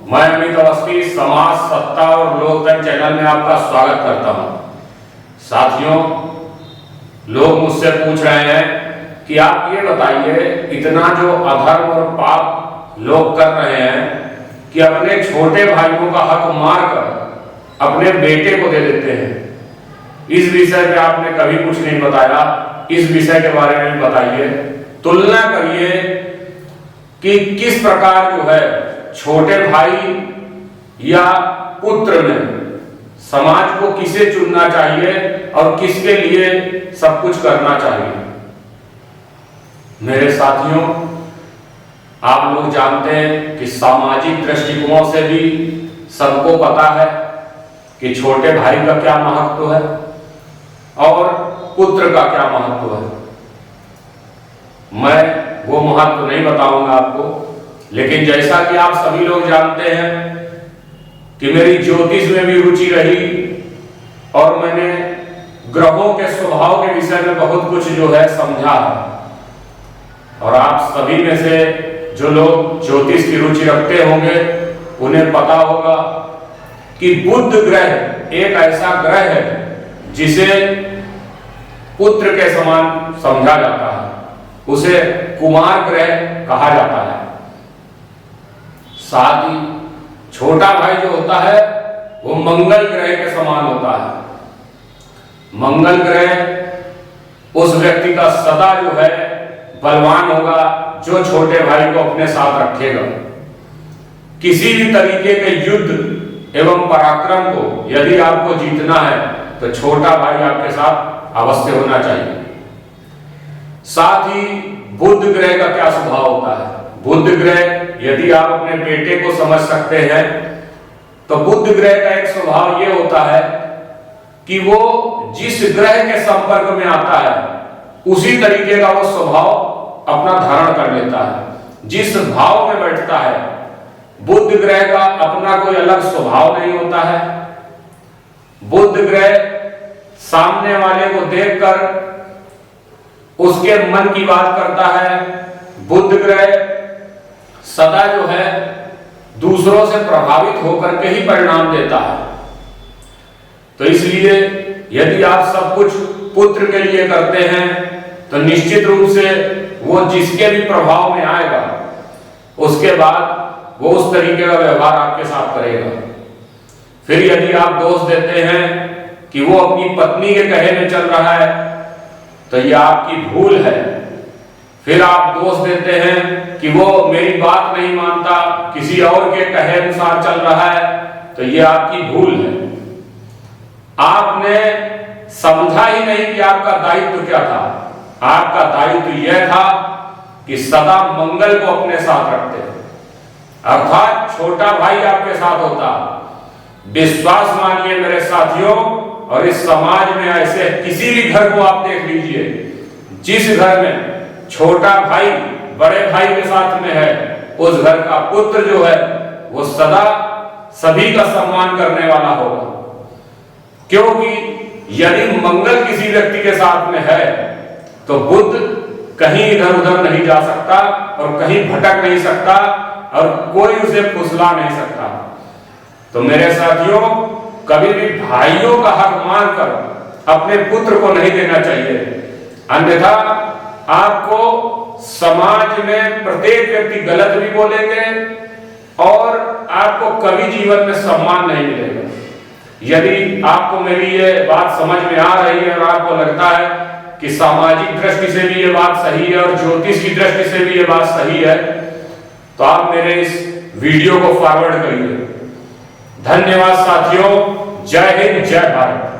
मैं अमित अवस्थी समाज, सत्ता और लोकतंत्र चैनल में आपका स्वागत करता हूं। साथियों, लोग मुझसे पूछ रहे हैं कि आप ये बताइए, इतना जो अधर्म और पाप लोग कर रहे हैं कि अपने छोटे भाइयों का हक मारकर अपने बेटे को दे देते हैं। इस विषय पे आपने कभी कुछ नहीं बताया। इस विषय के बारे में बताइए, तुलना करिए कि किस प्रकार जो है छोटे भाई या पुत्र में समाज को किसे चुनना चाहिए और किसके लिए सब कुछ करना चाहिए। मेरे साथियों, आप लोग जानते हैं कि सामाजिक दृष्टिकोणों से भी सबको पता है कि छोटे भाई का क्या महत्व है और पुत्र का क्या महत्व है। मैं वो महत्व नहीं बताऊंगा आपको, लेकिन जैसा कि आप सभी लोग जानते हैं कि मेरी ज्योतिष में भी रुचि रही और मैंने ग्रहों के स्वभाव के विषय में बहुत कुछ जो है समझा है। और आप सभी में से जो लोग ज्योतिष की रुचि रखते होंगे उन्हें पता होगा कि बुध ग्रह एक ऐसा ग्रह है जिसे पुत्र के समान समझा जाता है। उसे कुमार ग्रह कहा जाता है। साथ ही छोटा भाई जो होता है वो मंगल ग्रह के समान होता है। मंगल ग्रह उस व्यक्ति का सदा जो है बलवान होगा जो छोटे भाई को अपने साथ रखेगा। किसी भी तरीके के युद्ध एवं पराक्रम को यदि आपको जीतना है तो छोटा भाई आपके साथ अवश्य होना चाहिए। साथ ही बुध ग्रह का क्या स्वभाव होता है। बुध ग्रह, यदि आप अपने बेटे को समझ सकते हैं तो बुध ग्रह का एक स्वभाव यह होता है कि वो जिस ग्रह के संपर्क में आता है उसी तरीके का वो स्वभाव अपना धारण कर लेता है। जिस भाव में बैठता है, बुध ग्रह का अपना कोई अलग स्वभाव नहीं होता है। बुध ग्रह सामने वाले को देखकर उसके मन की बात करता है। बुध ग्रह सदा जो है दूसरों से प्रभावित होकर के ही परिणाम देता है। तो इसलिए यदि आप सब कुछ पुत्र के लिए करते हैं तो निश्चित रूप से वो जिसके भी प्रभाव में आएगा उसके बाद वो उस तरीके का व्यवहार आपके साथ करेगा। फिर यदि आप दोष देते हैं कि वो अपनी पत्नी के कहे में चल रहा है तो ये आपकी भूल है। फिर आप दोष देते हैं कि वो मेरी बात नहीं मानता, किसी और के कहे अनुसार चल रहा है, तो ये आपकी भूल है। आपने समझा ही नहीं कि आपका दायित्व क्या था। आपका दायित्व यह था कि सदा मंगल को अपने साथ रखते, अर्थात छोटा भाई आपके साथ होता। विश्वास मानिए मेरे साथियों, और इस समाज में ऐसे किसी भी घर को आप देख लीजिए जिस घर में छोटा भाई बड़े भाई के साथ में है, उस घर का पुत्र जो है वो सदा सभी का सम्मान करने वाला होगा। क्योंकि यदि मंगल किसी व्यक्ति के साथ में है तो बुध कहीं इधर उधर नहीं जा सकता और कहीं भटक नहीं सकता और कोई उसे फुसला नहीं सकता। तो मेरे साथियों, कभी भी भाइयों का हक मानकर अपने पुत्र को नहीं देना चाहिए, अन्यथा आपको समाज में प्रत्येक व्यक्ति गलत भी बोलेंगे और आपको कभी जीवन में सम्मान नहीं मिलेगा। यदि आपको मेरी ये बात समझ में आ रही है और आपको लगता है कि सामाजिक दृष्टि से भी ये बात सही है और ज्योतिष की दृष्टि से भी ये बात सही है, तो आप मेरे इस वीडियो को फॉरवर्ड करिए। धन्यवाद साथियों। जय हिंद, जय भारत।